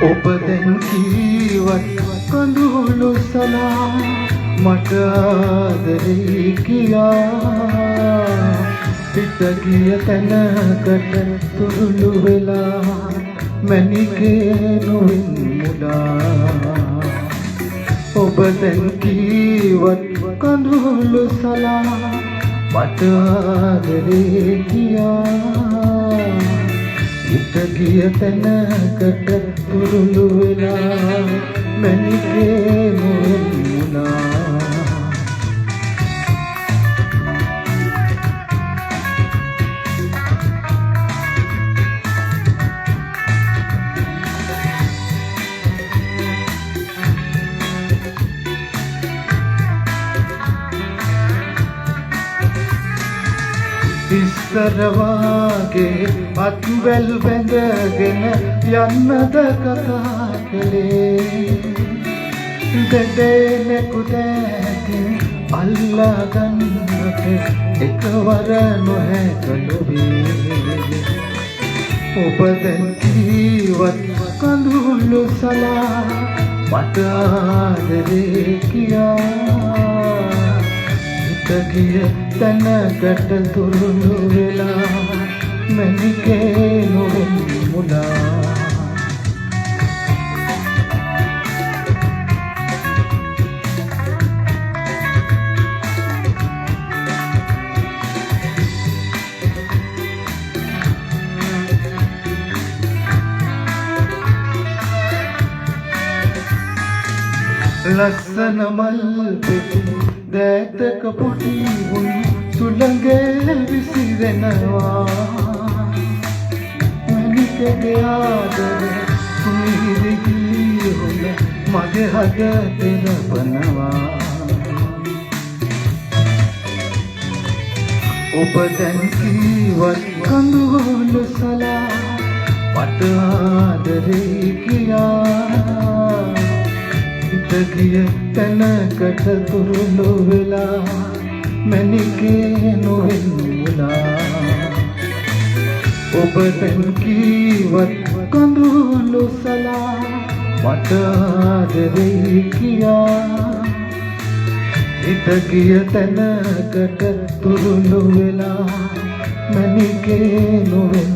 ඔබ දැන් කීවත් කඳුළු සලා මට ආදරේ කියා පිට ගිය තැනකට තුරුළු වෙලා මැණිකේ නොවෙන් මුලා ඔබ දැන් කීවත් කඳුළු සලා මට ආදරේ කියා පිට ගිය තැනකට තුරුළු වෙලා මැණිකේ නොවෙන් මුලා ඉස්සර වාගේ අත්වැල් බැඳගෙන යන්නද කතා කළේ දෙදෙනෙ කුදැකින් අල්ලා ගන්නට එකවර නොහැකලුවේ ඔබ දැන් කීවත් කඳුළු සලා මට ආදරේ කියා ගිය තැනකට තුරුළු වෙලා මැණිකේ නොවෙන් මුලා ලස්සන මල් පෙති දැතක පොඩි වුන් සුළඟේ විසිරෙනවා මැණිකේ ආදර කුමිරිගී හොඳ මගේ හද පෙරපනවා ඔබ දැන් කීවත් කඳුළු සලා මට ආදරේ කියා ගිය තැනකට තුරුළු වෙලා මැණිකේ නොවෙන් මුලා ඔබ දැන් කීවත් කඳුළු සලා මට ආදරේ කියා හිත ගිය තැනකට තුරුළු වෙලා මැණිකේ නොවෙන්